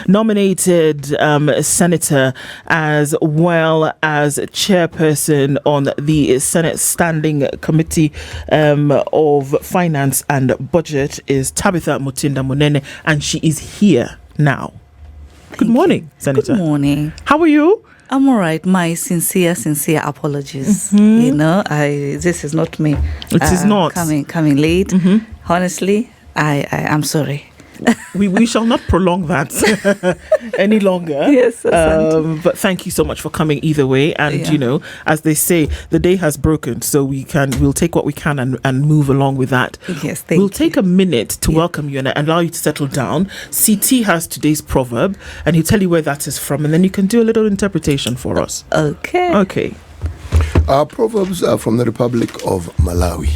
nominated senator as well as chairperson on the Senate Standing Committee of Finance and Budget is Tabitha Mutinda Munene, and she is here now. Good morning, Senator. Good morning. How are you? I'm all right. My sincere apologies. You know, this is not me. It is not coming late. Honestly, I'm sorry. We shall not prolong that any longer. Yes, but thank you so much for coming either way. And you know, as they say, the day has broken, so we'll take what we can and move along with that. Yes, we'll take a minute to welcome you and allow you to settle down. CT has today's proverb, and he'll tell you where that is from, and then you can do a little interpretation for us. Okay. Our proverbs are from the Republic of Malawi.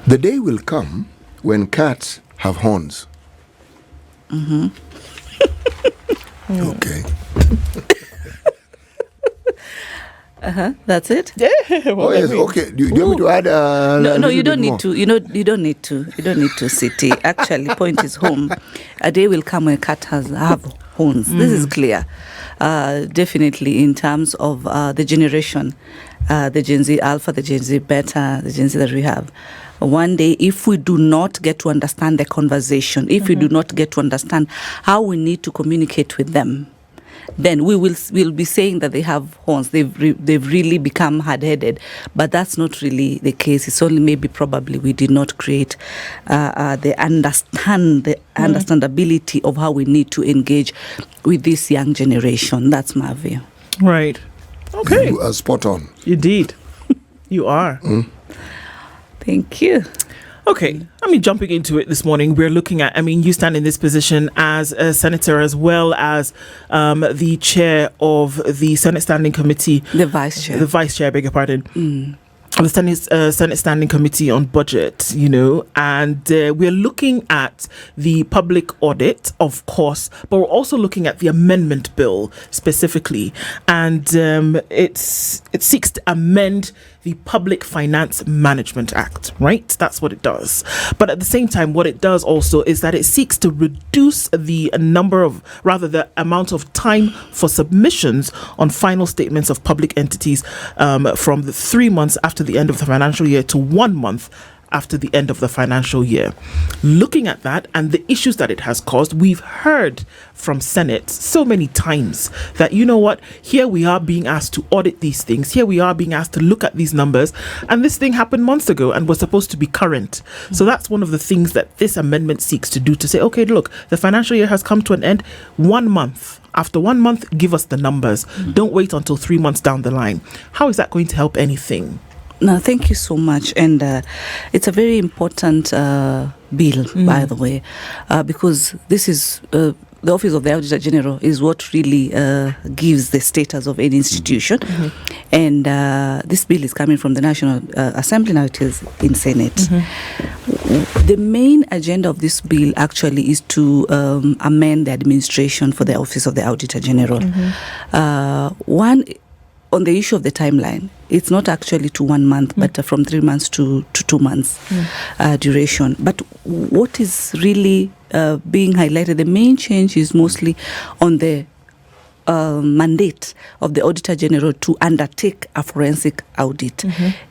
The day will come when cats have horns. Okay. That's it. Yeah. Oh yes. Okay. Do you want me to add? No. You don't need to. You don't need to. You don't need to. City. Actually, point is home. A day will come when cat have horns. This is clear. Definitely in terms of the generation, the Gen Z Alpha, the Gen Z Beta, the Gen Z that we have. One day, if we do not get to understand the conversation, if we do not get to understand how we need to communicate with them, then we'll be saying that they have horns. They've really become hard-headed, but that's not really the case. It's only maybe probably we did not create the understandability of how we need to engage with this young generation. That's my view. Right. Okay. You are spot on. Indeed, you are. Thank you. Okay, jumping into it this morning, we're looking at, you stand in this position as a senator as well as the chair of the Senate Standing Committee. The vice chair. The vice chair, I beg your pardon. Of the Senate Standing Committee on Budget, and we're looking at the public audit, of course, but we're also looking at the amendment bill specifically, and it seeks to amend the Public Finance Management Act, right? That's what it does. But at the same time, what it does also is that it seeks to reduce the amount of time for submissions on final statements of public entities from the 3 months after the end of the financial year to 1 month after the end of the financial year. Looking at that and the issues that it has caused, we've heard from Senate so many times that, you know what, here we are being asked to audit these things, here we are being asked to look at these numbers, and this thing happened months ago and was supposed to be current. So that's one of the things that this amendment seeks to do, to say, okay, look, the financial year has come to an end. 1 month. After 1 month, give us the numbers. Don't wait until 3 months down the line. How is that going to help anything? No, thank you so much. And it's a very important bill, by the way, because this is the Office of the Auditor General is what really gives the status of any institution. And this bill is coming from the National Assembly, now it is in Senate. The main agenda of this bill actually is to amend the administration for the Office of the Auditor General. One, on the issue of the timeline, it's not actually to 1 month, but from 3 months to 2 months duration. But what is really being highlighted, the main change is mostly on the mandate of the Auditor General to undertake a forensic audit.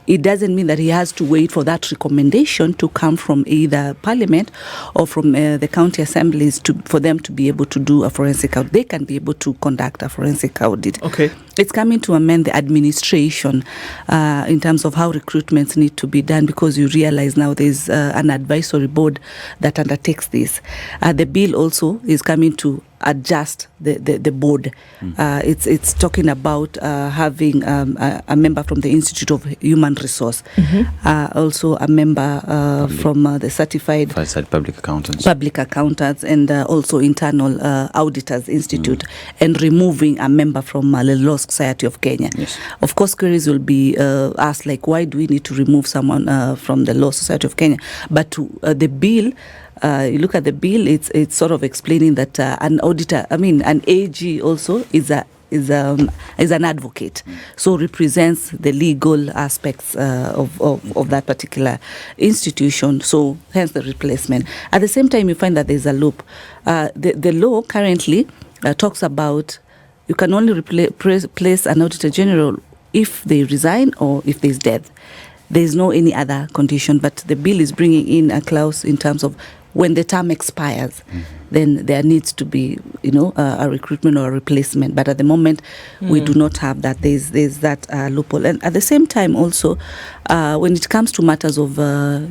It doesn't mean that he has to wait for that recommendation to come from either Parliament or from the county assemblies for them to be able to do a forensic audit. They can be able to conduct a forensic audit. Okay. It's coming to amend the administration in terms of how recruitments need to be done, because you realize now there's an advisory board that undertakes this. The bill also is coming to adjust the board. It's talking about having a member from the Institute of Human Resource, also a member from the Certified Public Accountants, and also Internal Auditors Institute, and removing a member from the Law Society of Kenya. Yes. Of course, queries will be asked, like, why do we need to remove someone from the Law Society of Kenya? But the bill, you look at the bill, it's sort of explaining that an auditor, an AG also is a an advocate, so represents the legal aspects of that particular institution. So hence the replacement. At the same time, you find that there's a loop. The law currently talks about you can only replace an Auditor General if they resign or if there's death. There's no any other condition, but the bill is bringing in a clause in terms of when the term expires, then there needs to be, a recruitment or a replacement. But at the moment, we do not have that. There's that loophole. And at the same time, also, when it comes to matters of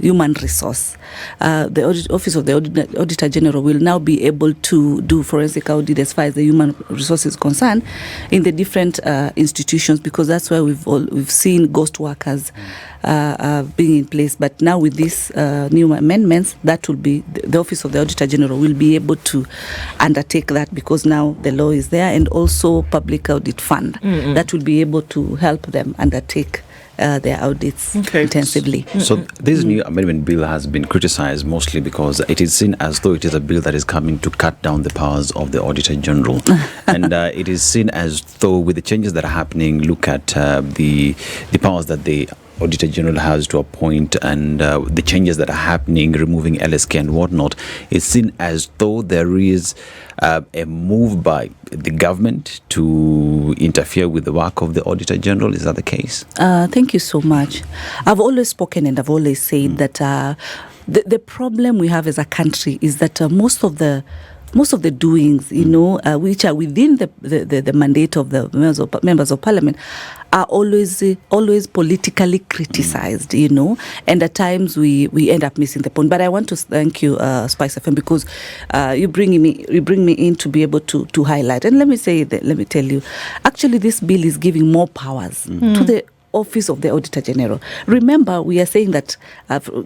human resource, the Office of the Auditor General will now be able to do forensic audit as far as the human resource is concerned in the different institutions, because that's where we've seen ghost workers being in place. But now with these new amendments, that will be the Office of the Auditor General will be able to undertake that, because now the law is there, and also Public Audit Fund that will be able to help them undertake their audits intensively. So this new amendment bill has been criticized mostly because it is seen as though it is a bill that is coming to cut down the powers of the Auditor General. And it is seen as though with the changes that are happening, look at the powers that the Auditor General has to appoint and the changes that are happening, removing LSK and whatnot, it's seen as though there is a move by the government to interfere with the work of the Auditor General. Is that the case? Thank you so much. I've always spoken and I've always said that the problem we have as a country is that most of the doings, which are within the mandate of the members of parliament, are always politically criticized, and at times we end up missing the point. But I want to thank you, Spice FM, because you bring me in to be able to highlight. And let me tell you, actually this bill is giving more powers to the Office of the Auditor General. Remember, we are saying that,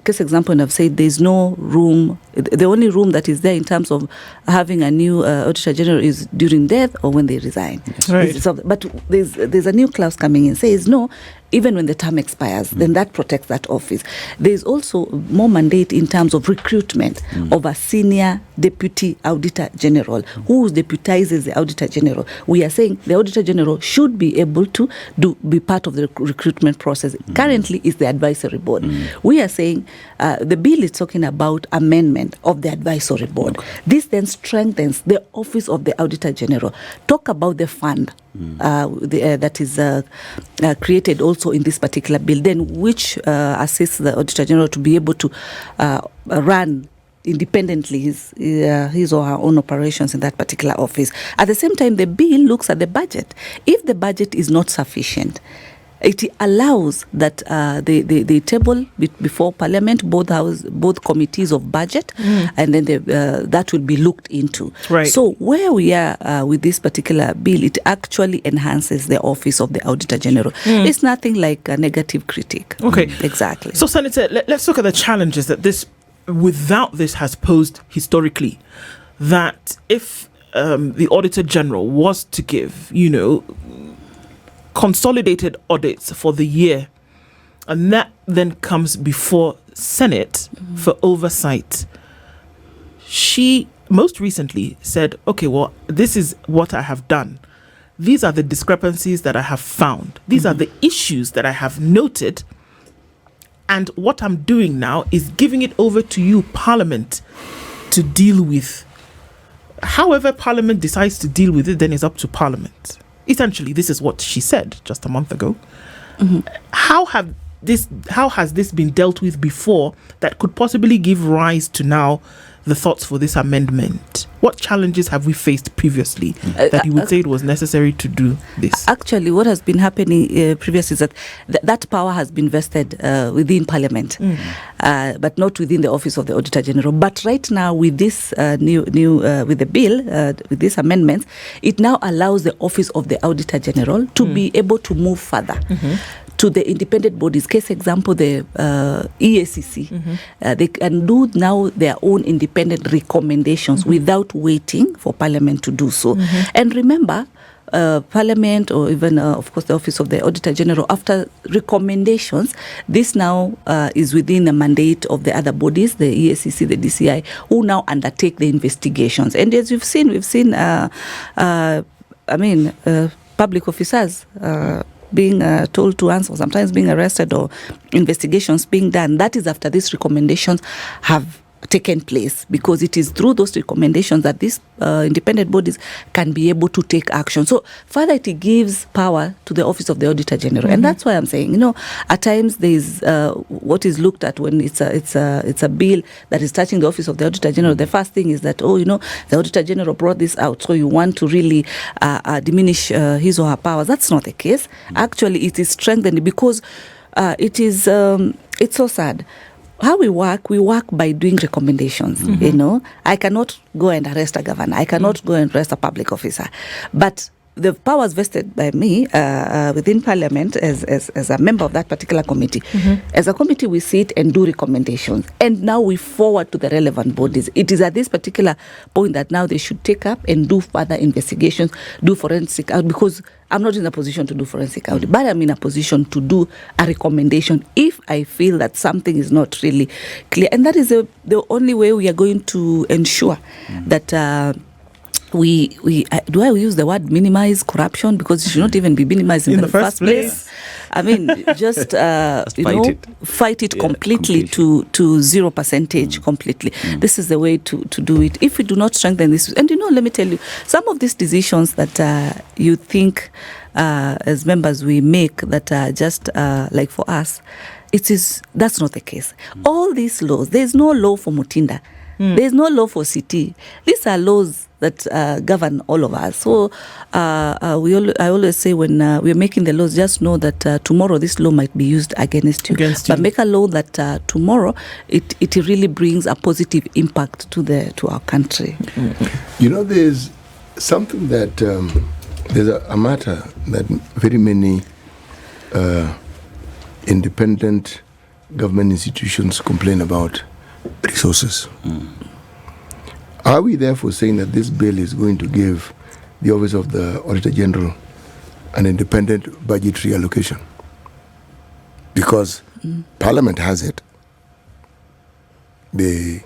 case example, and I've said there's no room, the only room that is there in terms of having a new Auditor General is during death or when they resign. Right. But there's a new clause coming in, says no, even when the term expires, then that protects that office. There's also more mandate in terms of recruitment of a senior deputy auditor general who deputizes the auditor general. We are saying the auditor general should be able to be part of the recruitment process. Currently, it's the advisory board. We are saying the bill is talking about amendment of the advisory board. This then strengthens the office of the auditor general. Talk about the fund that is created also in this particular bill, then which assists the Auditor General to be able to run independently his or her own operations in that particular office. At the same time, the bill looks at the budget. If the budget is not sufficient, it allows that they table before Parliament both committees of budget, and then that will be looked into. Right. So where we are with this particular bill, it actually enhances the office of the Auditor General. It's nothing like a negative critique. Okay. Exactly. So, Senator, let's look at the challenges that this, without this, has posed historically. That if the Auditor General was to give, consolidated audits for the year, and that then comes before Senate for oversight. She most recently said, okay, well, this is what I have done. These are the discrepancies that I have found. These are the issues that I have noted. And what I'm doing now is giving it over to you, Parliament, to deal with. However Parliament decides to deal with it, then it's up to Parliament. Essentially, this is what she said just a month ago. How has this been dealt with before that could possibly give rise to now the thoughts for this amendment? What challenges have we faced previously that you would say it was necessary to do this? Actually, what has been happening previously is that power has been vested within Parliament, but not within the Office of the Auditor General. But right now, with this new with the bill, with these amendments, it now allows the Office of the Auditor General to be able to move further. To the independent bodies. Case example, the EACC. They can do now their own independent recommendations without waiting for Parliament to do so. And remember, Parliament or even, of course, the Office of the Auditor General, after recommendations, this now is within the mandate of the other bodies, the EACC, the DCI, who now undertake the investigations. And as we've seen public officers being told to answer, sometimes being arrested, or investigations being done. That is after these recommendations have taken place, because it is through those recommendations that these independent bodies can be able to take action. So further, it gives power to the Office of the Auditor General, and that's why I'm saying, at times there is what is looked at when it's a bill that is touching the Office of the Auditor General. The first thing is that the Auditor General brought this out, so you want to really diminish his or her powers. That's not the case. Actually, it is strengthened, because it is it's so sad. How we work by doing recommendations. I cannot go and arrest a governor. I cannot go and arrest a public officer. But the powers vested by me within Parliament as a member of that particular committee. As a committee, we sit and do recommendations. And now we forward to the relevant bodies. It is at this particular point that now they should take up and do further investigations, do forensic audit, because I'm not in a position to do forensic audit, but I'm in a position to do a recommendation if I feel that something is not really clear. And that is the only way we are going to ensure that do I use the word minimize corruption, because it should not even be minimized in the first place. I mean, just fight it completely to 0% completely. This is the way to do it. If we do not strengthen this, and let me tell you, some of these decisions that you think as members we make that are just like for us, that's not the case. All these laws, there is no law for Mutinda. There is no law for CT. These are laws that govern all of us. So I always say, when we're making the laws, just know that tomorrow this law might be used against you. But make a law that tomorrow it really brings a positive impact to our country. There's something that there's a matter that very many independent government institutions complain about: resources. Are we therefore saying that this bill is going to give the Office of the Auditor General an independent budgetary allocation? Because Parliament has it. They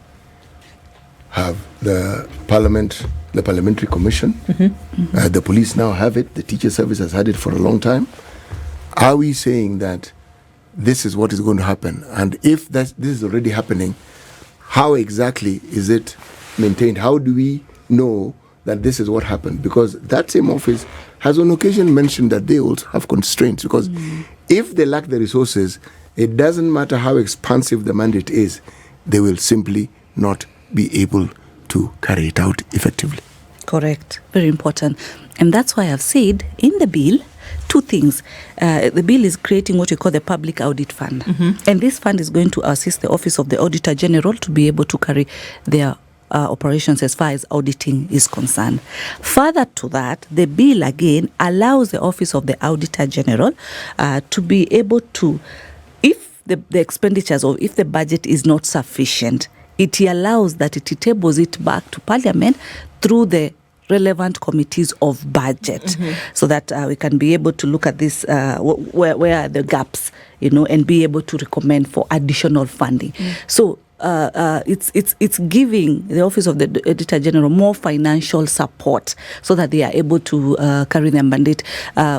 have the Parliamentary Commission. The police now have it. The teacher service has had it for a long time. Are we saying that this is what is going to happen? And if this is already happening, how exactly is it maintained? How do we know that this is what happened? Because that same office has on occasion mentioned that they also have constraints, because if they lack the resources, it doesn't matter how expansive the mandate is, they will simply not be able to carry it out effectively. Correct. Very important. And that's why I've said in the bill, two things. The bill is creating what we call the Public Audit Fund. And this fund is going to assist the Office of the Auditor General to be able to carry their operations as far as auditing is concerned. Further to that, the bill again allows the Office of the Auditor General to be able to, if the expenditures or if the budget is not sufficient, it allows that it tables it back to Parliament through the relevant committees of budget, so that we can be able to look at this, where are the gaps, and be able to recommend for additional funding. So it's giving the Office of the Auditor General more financial support so that they are able to carry their mandate.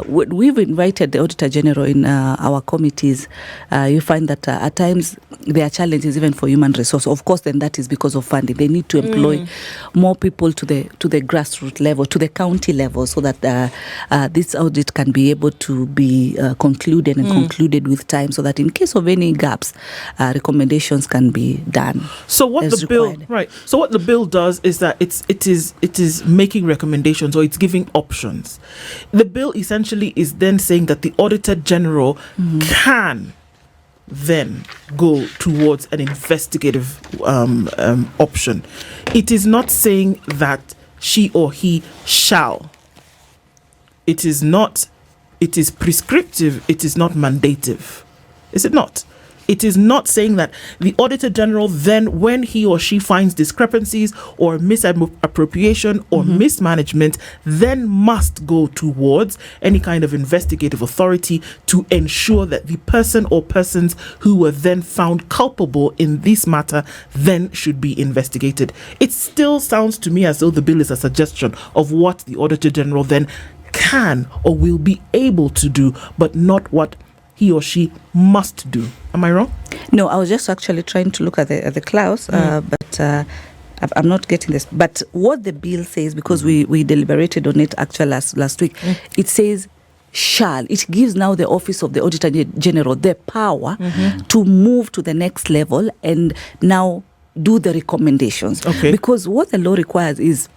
We've invited the Auditor General in our committees. You find that at times there are challenges even for human resource. Of course, then that is because of funding. They need to employ more people to the grassroots level, to the county level, so that this audit can be able to be concluded concluded with time, so that in case of any gaps, recommendations can be done. So what the bill required. Right. So what the bill does is that it is making recommendations, or it's giving options. The bill essentially is then saying that the Auditor General can then go towards an investigative option. It is not saying that she or he shall. It is not. It is prescriptive. It is not mandative. Is it not? It is not saying that the Auditor General then, when he or she finds discrepancies or misappropriation or mismanagement, then must go towards any kind of investigative authority to ensure that the person or persons who were then found culpable in this matter then should be investigated. It still sounds to me as though the bill is a suggestion of what the Auditor General then can or will be able to do, but not what he or she must do. Am I wrong? No, I was just actually trying to look at the clause, but I'm not getting this. But what the bill says, because we deliberated on it actually last week, it says shall. It gives now the Office of the Auditor General the power to move to the next level and now do the recommendations. Okay. Because what the law requires is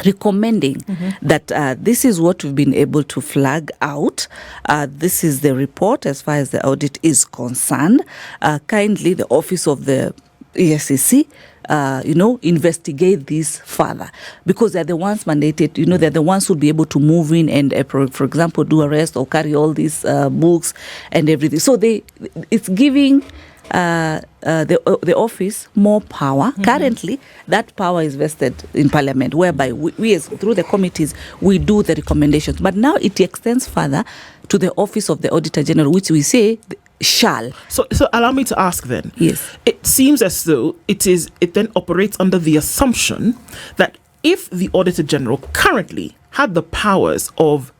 recommending that this is what we've been able to flag out. This is the report as far as the audit is concerned. Kindly, the Office of the ESCC, investigate this further, because they're the ones mandated, they're the ones who'll be able to move in and, for example, do arrest or carry all these books and everything. So it's giving the office more power. Currently, that power is vested in Parliament, whereby we as through the committees, we do the recommendations. But now it extends further to the Office of the Auditor General, which we say shall. So allow me to ask then. Yes. It seems as though it then operates under the assumption that if the Auditor General currently had the powers of,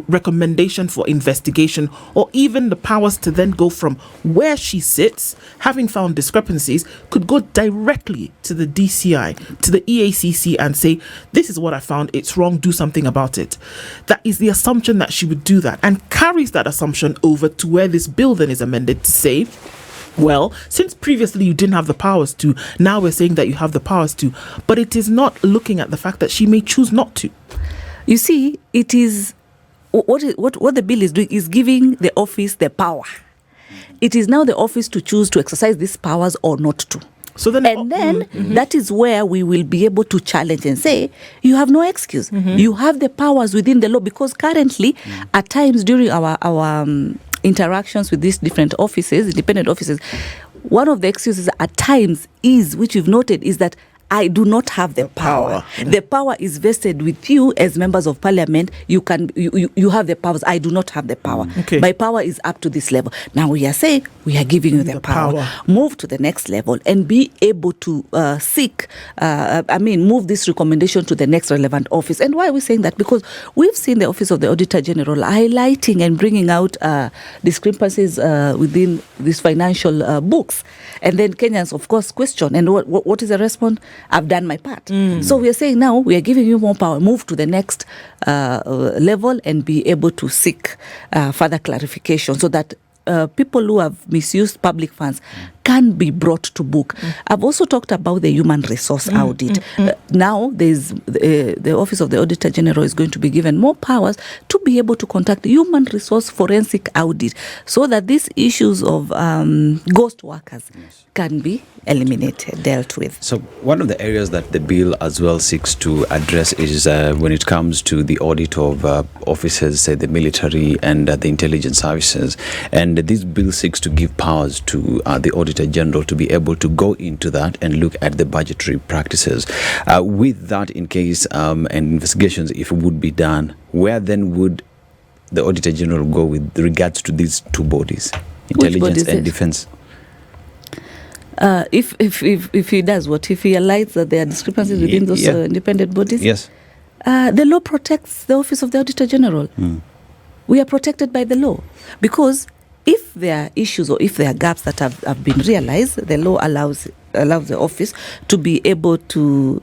recommendation for investigation, or even the powers to then go from where she sits, having found discrepancies, could go directly to the DCI, to the EACC and say, this is what I found, it's wrong, do something about it. That is the assumption that she would do that, and carries that assumption over to where this bill then is amended to say, well, since previously you didn't have the powers to, now we're saying that you have the powers to, but it is not looking at the fact that she may choose not to. You see, it is what the bill is doing is giving the office the power. It is now the office to choose to exercise these powers or not to. So then, that is where we will be able to challenge and say, you have no excuse. You have the powers within the law, because currently, at times during our interactions with these different offices, independent offices, one of the excuses at times is, which we've noted, is that I do not have the power. The power is vested with you as members of Parliament. You have the powers. I do not have the power. Okay. My power is up to this level. Now we are saying we are giving you the power. Move to the next level and be able to move this recommendation to the next relevant office. And why are we saying that? Because we've seen the Office of the Auditor General highlighting and bringing out discrepancies within these financial books. And then Kenyans, of course, question. And what is the response? I've done my part. So we are saying now we are giving you more power. Move to the next level and be able to seek further clarification, so that people who have misused public funds can be brought to book. I've also talked about the human resource audit. Now there's the Office of the Auditor General is going to be given more powers to be able to conduct human resource forensic audit, so that these issues of ghost workers can be eliminated, dealt with. So one of the areas that the bill as well seeks to address is when it comes to the audit of officers, say the military and the intelligence services. And this bill seeks to give powers to the Auditor General to be able to go into that and look at the budgetary practices. With that, in case and investigations, if it would be done, where then would the Auditor General go with regards to these two bodies, intelligence and defense? If he does what? If he highlights that there are discrepancies within those independent bodies? Yes. The law protects the Office of the Auditor General. We are protected by the law, because if there are issues or if there are gaps that have been realized, the law allows the office to be able to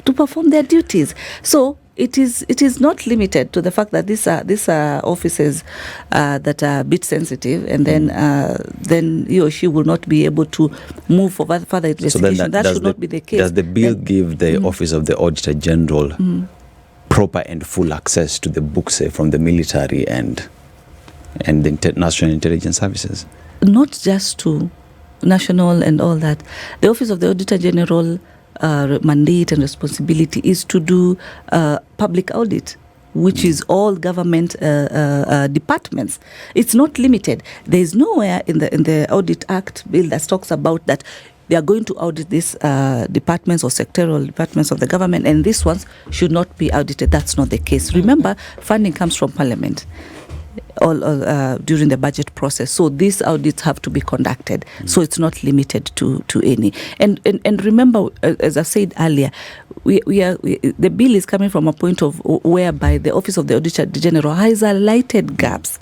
perform their duties. So it is not limited to the fact that these are offices that are a bit sensitive, and then he or she will not be able to move for further investigation. So that should not be the case. Does the bill give the Office of the Auditor General proper and full access to the books from the military and the National Intelligence Services? Not just to national and all that. The Office of the Auditor General mandate and responsibility is to do public audit, which is all government departments. It's not limited. There is nowhere in the Audit Act bill that talks about that they are going to audit these departments or sectoral departments of the government, and these ones should not be audited. That's not the case. Remember, funding comes from Parliament. during the budget process. So these audits have to be conducted. So it's not limited to any. And remember, as I said earlier, the bill is coming from a point of whereby the Office of the Auditor General has highlighted gaps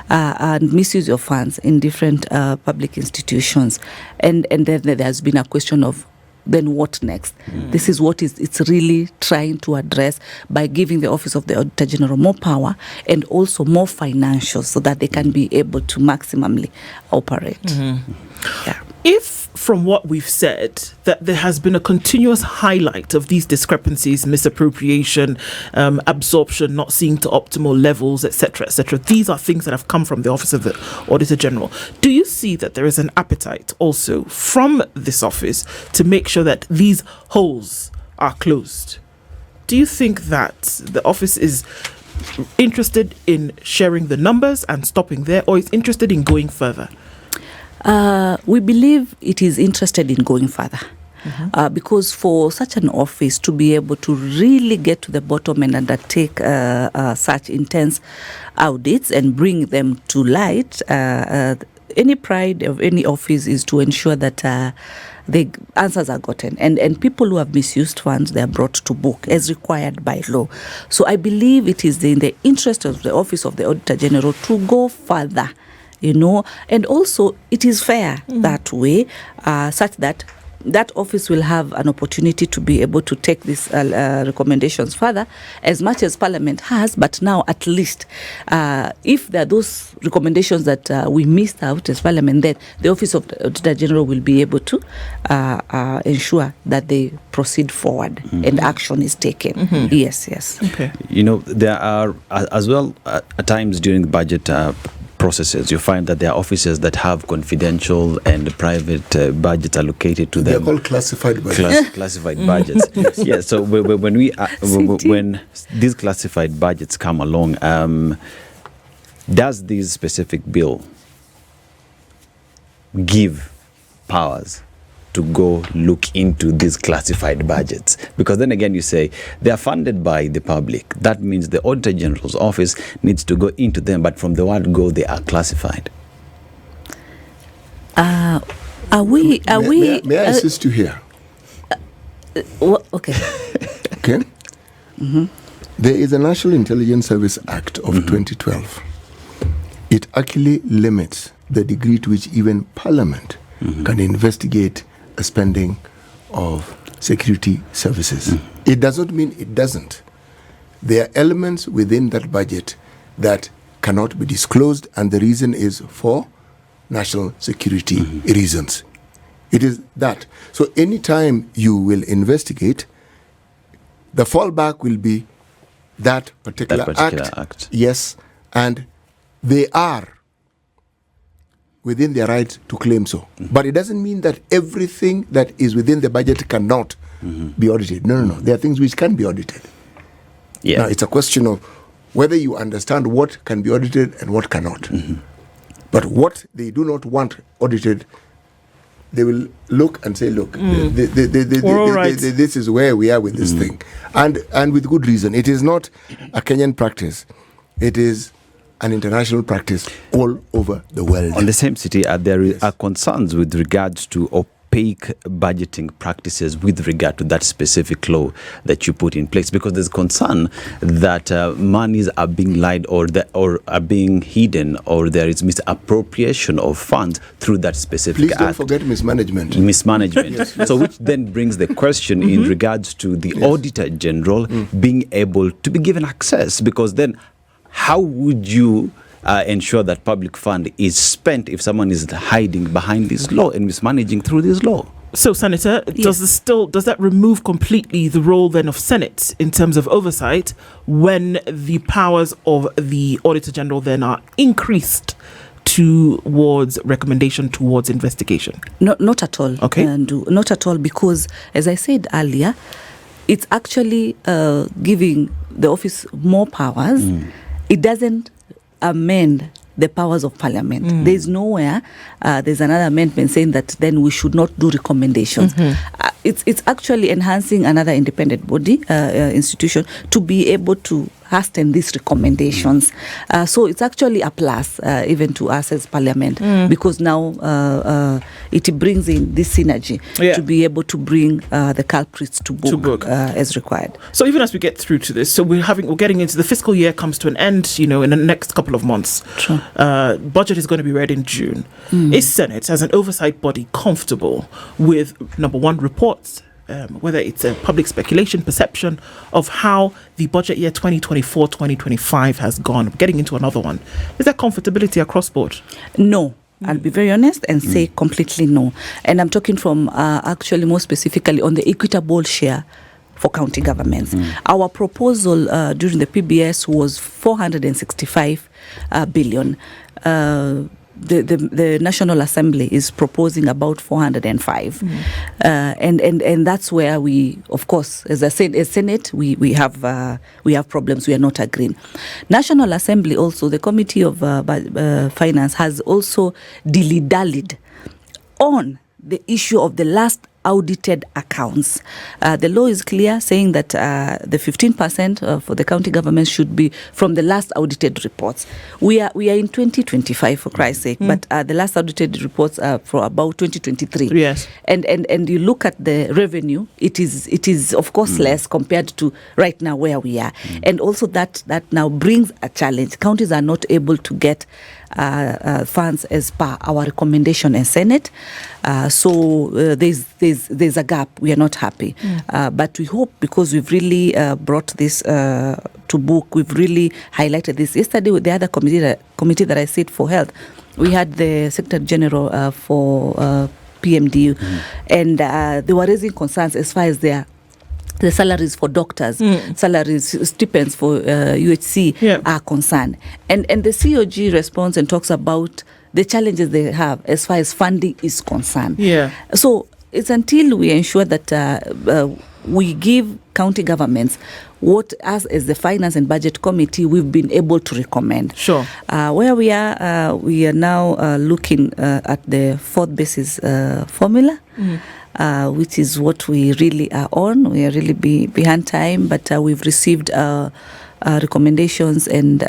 and misuse of funds in different public institutions. And then there has been a question of, then what next? This is what it's really trying to address by giving the Office of the Auditor General more power and also more financials so that they can be able to maximally operate. Yeah. If, from what we've said, that there has been a continuous highlight of these discrepancies, misappropriation, absorption, not seeing to optimal levels, etc., these are things that have come from the Office of the Auditor General. Do you see that there is an appetite also from this office to make sure that these holes are closed? Do you think that the office is interested in sharing the numbers and stopping there, or is interested in going further? We believe it is interested in going further. Because for such an office to be able to really get to the bottom and undertake such intense audits and bring them to light, any pride of any office is to ensure that the answers are gotten, and people who have misused funds, they are brought to book as required by law. So I believe it is in the interest of the Office of the Auditor General to go further, and also it is fair that way, such that office will have an opportunity to be able to take these recommendations further, as much as Parliament has. But now, at least, if there are those recommendations that we missed out as Parliament, then the Office of the Auditor General will be able to ensure that they proceed forward and action is taken. Yes. Okay. There are, as well, at times during the budget processes, you find that there are offices that have confidential and private budgets allocated to them. They're called classified budgets. Classified budgets. Yeah. So when these classified budgets come along, does this specific bill give powers to go look into these classified budgets? Because then again, you say they are funded by the public. That means the Auditor General's office needs to go into them, but from the word go, they are classified. Are we? May I assist you here? Okay. Okay. There is a National Intelligence Service Act of 2012. It actually limits the degree to which even Parliament can investigate a spending of security services. It does not mean it doesn't. There are elements within that budget that cannot be disclosed, and the reason is for national security reasons. It is that. So anytime you will investigate, the fallback will be that particular act. Yes, and they are within their right to claim so. But it doesn't mean that everything that is within the budget cannot be audited. No. There are things which can be audited. Yeah. Now, it's a question of whether you understand what can be audited and what cannot. But what they do not want audited, they will look and say, look, this is where we are with this thing. And with good reason. It is not a Kenyan practice. It is an international practice all over the world. On the same city, there are concerns with regards to opaque budgeting practices with regard to that specific law that you put in place, because there's concern that monies are being lied or are being hidden, or there is misappropriation of funds through that specific act. Please don't forget mismanagement. Yes. So which then brings the question in regards to the Auditor General being able to be given access, because then how would you ensure that public fund is spent if someone is hiding behind this law and mismanaging through this law? So, Senator, does that remove completely the role then of Senate in terms of oversight when the powers of the Auditor General then are increased towards recommendation, towards investigation? No, not at all. Okay. Not at all, because as I said earlier, it's actually giving the office more powers. It doesn't amend the powers of Parliament. There's nowhere, there's another amendment saying that then we should not do recommendations. It's actually enhancing another independent body, institution, to be able to hasten these recommendations. So it's actually a plus even to us as Parliament, because now it brings in this synergy to be able to bring the culprits to book, as required. So even as we get through to this, so we're getting into the fiscal year comes to an end, in the next couple of months. Sure. Budget is going to be read in June. Is Senate, as an oversight body, comfortable with, number one, reports, whether it's a public speculation, perception of how the budget year 2024-2025 has gone? Getting into another one. Is there comfortability across board? No. I'll be very honest and say completely no. And I'm talking from actually more specifically on the equitable share for county governments. Our proposal during the PBS was 465 billion. The National Assembly is proposing about 405, and that's where we, of course, as Senate, we have problems. We are not agreeing. National Assembly also, the Committee of Finance has also dilly-dallied on the issue of the last audited accounts. The law is clear, saying that the 15% for the county government should be from the last audited reports. We are in 2025, for Christ's sake, but the last audited reports are for about 2023. Yes, and you look at the revenue, it is of course less compared to right now where we are, and also that now brings a challenge. Counties are not able to get funds as per our recommendation in Senate, so there's a gap. We are not happy, but we hope, because we've really brought this to book, we've really highlighted this. Yesterday with the other committee that I sit for health, we had the Secretary General for PMDU, and they were raising concerns as far as the salaries for doctors, salaries, stipends for UHC are concerned. And the COG responds and talks about the challenges they have as far as funding is concerned. So it's until we ensure that we give county governments what, us as the Finance and Budget Committee, we've been able to recommend. Sure. Where we are now looking at the fourth basis formula, which is what we really are on. We are really behind time, but we've received recommendations and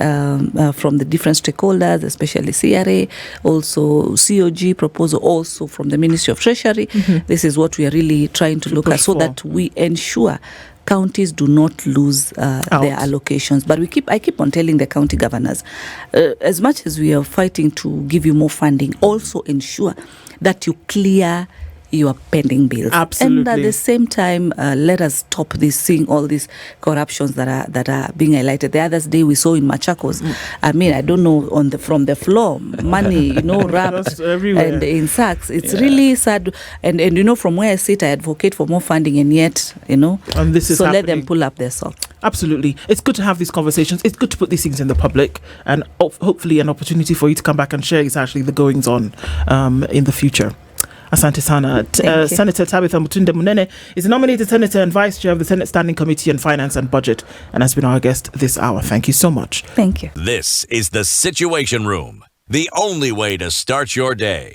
from the different stakeholders, especially CRA, also COG proposal, also from the Ministry of Treasury. This is what we are really trying to look at, so that we ensure counties do not lose their allocations. But I keep on telling the county governors, as much as we are fighting to give you more funding, also ensure that you clear your pending bills. Absolutely. And at the same time, let us stop seeing all these corruptions that are being highlighted. The other day we saw in Machakos, I mean, I don't know, from the floor, money, wrapped and in sacks. It's really sad. And from where I sit, I advocate for more funding, and yet, and this is so happening. Let them pull up their socks. Absolutely. It's good to have these conversations. It's good to put these things in the public, and hopefully an opportunity for you to come back and share exactly the goings on in the future. Asante Sana. Senator Tabitha Mutinda Munene is the nominated Senator and Vice Chair of the Senate Standing Committee on Finance and Budget, and has been our guest this hour. Thank you so much. Thank you. This is the Situation Room, the only way to start your day.